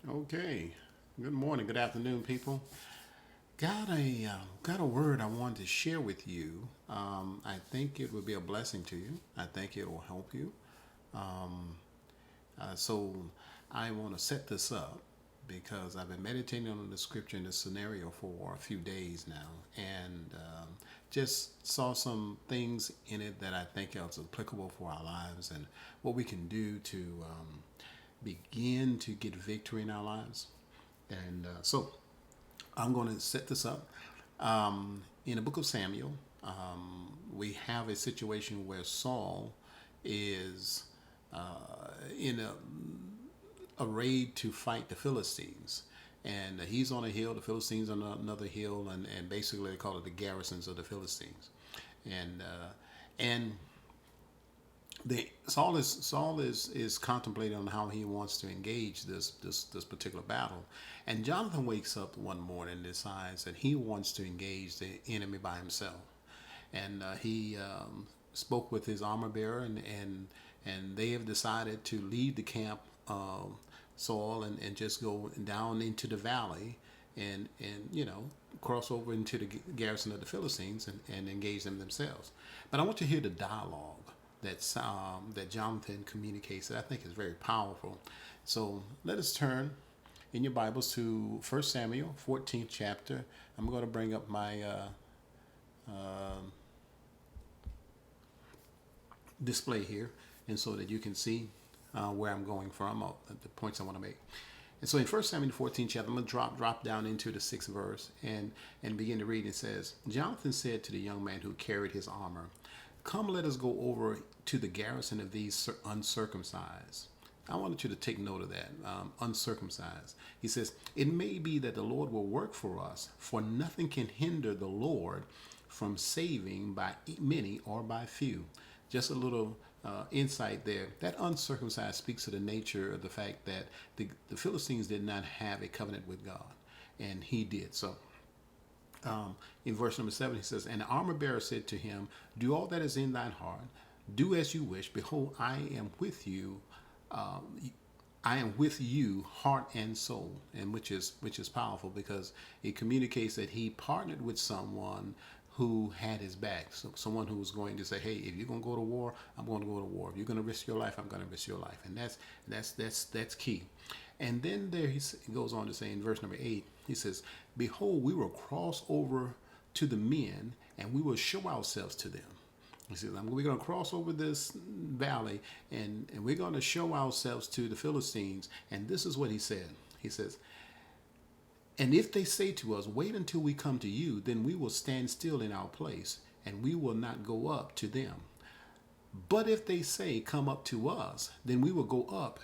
Okay. Good morning, good afternoon, people. Got a word I wanted to share with you. I think it will be a blessing to you. I think it will help you. Um, so I want to set this up because I've been meditating on the scripture in this scenario for a few days now, and just saw some things in it that I think is applicable for our lives and what we can do to begin to get victory in our lives. And so I'm going to set this up. In the book of Samuel, we have a situation where Saul is in a raid to fight the Philistines. And he's on a hill, the Philistines on another hill, and basically they call it the garrisons of the Philistines. And Saul is contemplating on how he wants to engage this particular battle, and Jonathan wakes up one morning and decides that he wants to engage the enemy by himself, and he spoke with his armor bearer, and they have decided to leave the camp Saul and just go down into the valley and cross over into the garrison of the Philistines and engage them themselves. But I want you to hear the dialogue that Jonathan communicates that I think is very powerful. So let us turn in your Bibles to 1 Samuel 14th chapter. I'm going to bring up my uh, display here, and so that you can see where I'm going from, the points I want to make. And so in 1 Samuel 14 chapter, I'm going to drop down into the sixth verse and begin to read. It says, Jonathan said to the young man who carried his armor, come, let us go over to the garrison of these uncircumcised. I wanted you to take note of that, uncircumcised. He says, it may be that the Lord will work for us, for nothing can hinder the Lord from saving by many or by few. Just a little insight there. That uncircumcised speaks to the nature of the fact that the Philistines did not have a covenant with God, and he did. So in verse number 7, he says, and the armor bearer said to him, do all that is in thine heart, do as you wish. Behold, I am with you. Uh, I am with you, heart and soul, and which is powerful because it communicates that he partnered with someone who had his back. So someone who was going to say, "Hey, if you're going to go to war, I'm going to go to war. If you're going to risk your life, I'm going to risk your life." And that's key. And then there he goes on to say in verse number 8, he says, "Behold, we will cross over to the men, and we will show ourselves to them." He says, we're going to cross over this valley and we're going to show ourselves to the Philistines. And this is what he said. He says, and if they say to us, wait until we come to you, then we will stand still in our place and we will not go up to them. But if they say, come up to us, then we will go up.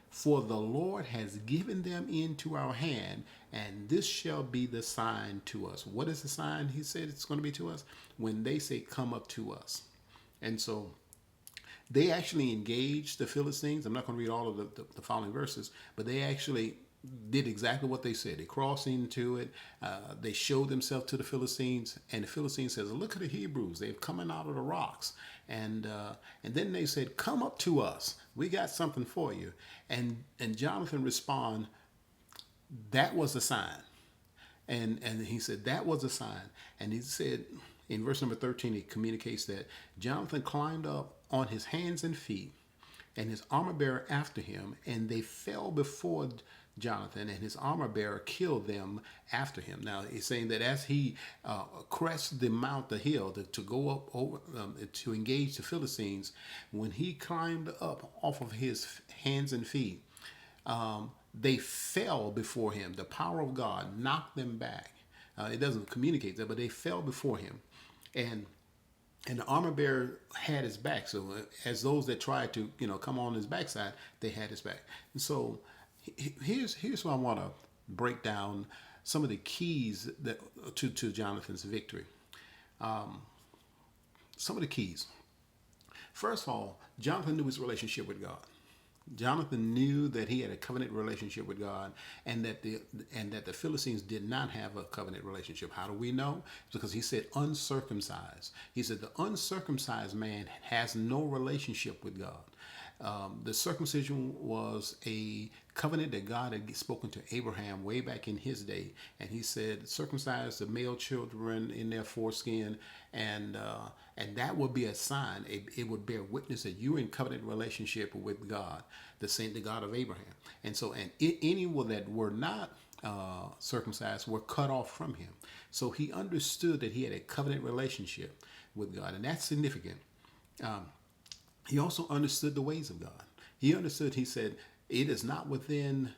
For the Lord has given them into our hand, and this shall be the sign to us. What is the sign he said it's going to be to us? When they say, come up to us. And so they actually engaged the Philistines. I'm not going to read all of the following verses, but they actually did exactly what they said. They crossed into it. They showed themselves to the Philistines, and the Philistines says, "Look at the Hebrews. They've coming out of the rocks." And then they said, "Come up to us. We got something for you." And Jonathan respond, "That was a sign." And he said that was a sign. And he said in verse number 13, he communicates that Jonathan climbed up on his hands and feet, and his armor bearer after him, and they fell before Jonathan, and his armor bearer killed them after him. Now he's saying that as he crested the mount, the hill, to go up over to engage the Philistines, when he climbed up off of his hands and feet, they fell before him. The power of God knocked them back. It doesn't communicate that, but they fell before him, and the armor bearer had his back. So as those that tried to come on his backside, they had his back. And so here's what I want to break down some of the keys that to Jonathan's victory. Some of the keys. First of all, Jonathan knew his relationship with God. Jonathan knew that he had a covenant relationship with God, and that the Philistines did not have a covenant relationship. How do we know? Because he said uncircumcised. He said the uncircumcised man has no relationship with God. The circumcision was a covenant that God had spoken to Abraham way back in his day, and He said, "Circumcise the male children in their foreskin, and that would be a sign. It would bear witness that you're in covenant relationship with God, the God of Abraham." And so, anyone that were not circumcised were cut off from Him. So He understood that He had a covenant relationship with God, and that's significant. He also understood the ways of God. He understood, he said, it is not within,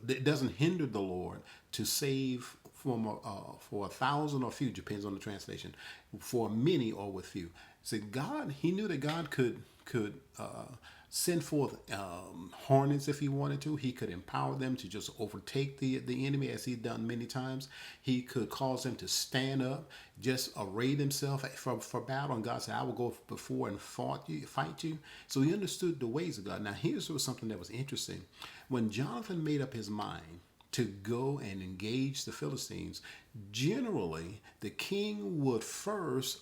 it doesn't hinder the Lord to save for 1,000 or few, depends on the translation, for many or with few. So God, he knew that God could send forth hornets if he wanted to. He could empower them to just overtake the enemy as he'd done many times. He could cause them to stand up, just array themselves for battle. And God said, I will go before and fight you. So he understood the ways of God. Now here's something that was interesting. When Jonathan made up his mind to go and engage the Philistines, generally the king would first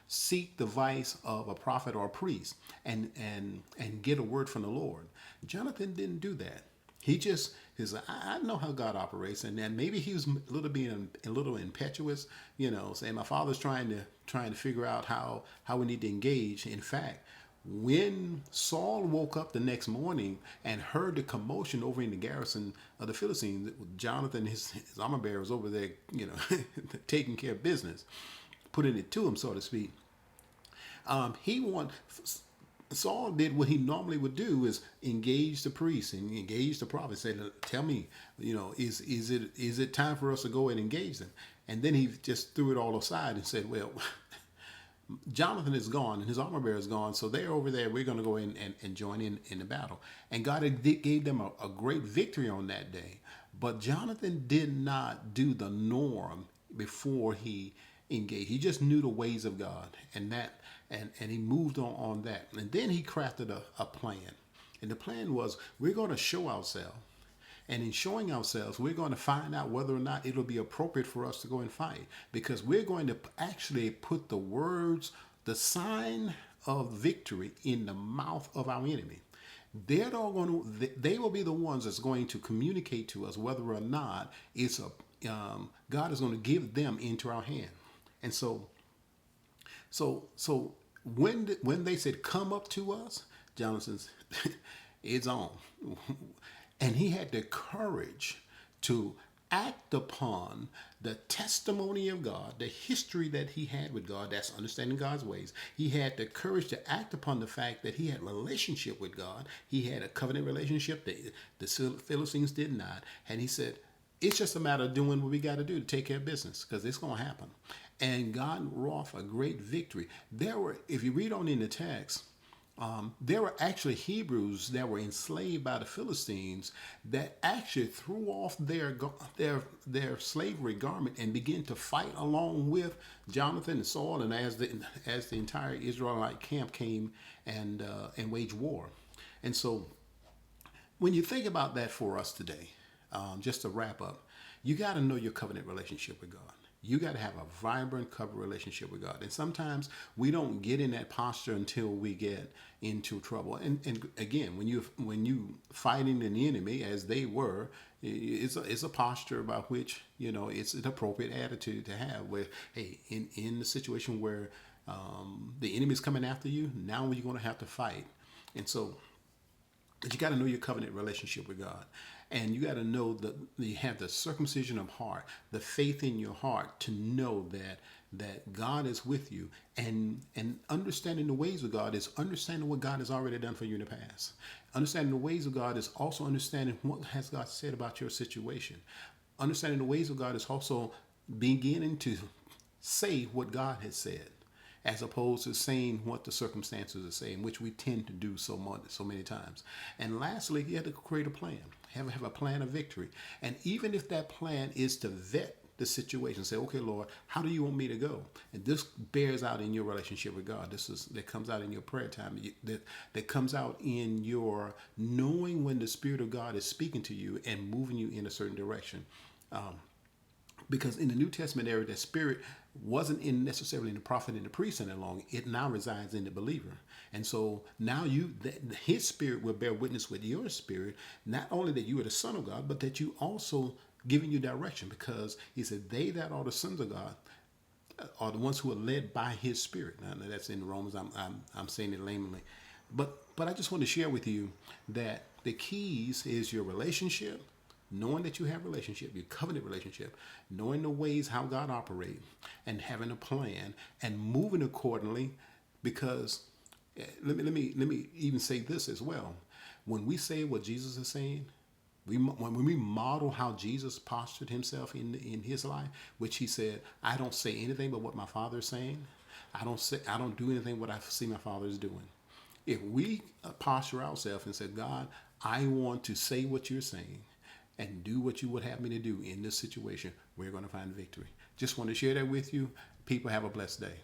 seek the advice of a prophet or a priest and get a word from the Lord. Jonathan didn't do that. He said, I know how God operates, and then maybe he was a little impetuous, saying my father's trying to figure out how we need to engage. In fact, when Saul woke up the next morning and heard the commotion over in the garrison of the Philistines, Jonathan, his armor bearer, was over there, taking care of business, putting it to him, so to speak. Saul did what he normally would do, is engage the priest and engage the prophet. Say, tell me, is it time for us to go and engage them? And then he just threw it all aside and said, well, Jonathan is gone and his armor bearer is gone, so they're over there. We're going to go in and join in the battle. And God gave them a great victory on that day. But Jonathan did not do the norm before he engaged. He just knew the ways of God, and he moved on that. And then he crafted a plan. And the plan was, we're going to show ourselves. And in showing ourselves, we're going to find out whether or not it'll be appropriate for us to go and fight. Because we're going to actually put the sign of victory in the mouth of our enemy. They will be the ones that's going to communicate to us whether or not God is going to give them into our hand. And so when they said, come up to us, Jonathan said, it's on. And he had the courage to act upon the testimony of God, the history that he had with God, that's understanding God's ways. He had the courage to act upon the fact that he had a relationship with God. He had a covenant relationship that the Philistines did not. And he said, it's just a matter of doing what we got to do to take care of business, because it's going to happen. And God wrought a great victory. If you read on in the text, there were actually Hebrews that were enslaved by the Philistines that actually threw off their slavery garment and began to fight along with Jonathan and Saul, and as the entire Israelite camp came and waged war. And so, when you think about that for us today, just to wrap up, you got to know your covenant relationship with God. You got to have a vibrant covenant relationship with God. And sometimes we don't get in that posture until we get into trouble. And again, when you fighting an enemy as they were, it's a posture about which, it's an appropriate attitude to have, where, hey, in the situation where the enemy's coming after you, now you're going to have to fight. And so, but you got to know your covenant relationship with God. And you got to know that you have the circumcision of heart, the faith in your heart to know that God is with you. And understanding the ways of God is understanding what God has already done for you in the past. Understanding the ways of God is also understanding what has God said about your situation. Understanding the ways of God is also beginning to say what God has said, as opposed to saying what the circumstances are saying, which we tend to do so many times. And lastly, you have to create a plan. Have a plan of victory. And even if that plan is to vet the situation, say, okay, Lord, how do you want me to go? And this bears out in your relationship with God. That comes out in your prayer time. That comes out in your knowing when the Spirit of God is speaking to you and moving you in a certain direction. because in the New Testament era, that spirit wasn't in necessarily in the prophet and the priest any longer. It now resides in the believer, and so now his spirit will bear witness with your spirit, not only that you are the son of God, but that you also giving you direction, because he said, "They that are the sons of God are the ones who are led by His Spirit." Now that's in Romans. I'm saying it laymanly, but I just want to share with you that the keys is your relationship, knowing that you have relationship, your covenant relationship, knowing the ways how God operates, and having a plan and moving accordingly. Because let me even say this as well. When we say what Jesus is saying, when we model how Jesus postured himself in his life, which he said, "I don't say anything but what my Father is saying. I don't do anything what I see my Father is doing." If we posture ourselves and say, "God, I want to say what you're saying and do what you would have me to do in this situation," we're going to find victory. Just want to share that with you. People, have a blessed day.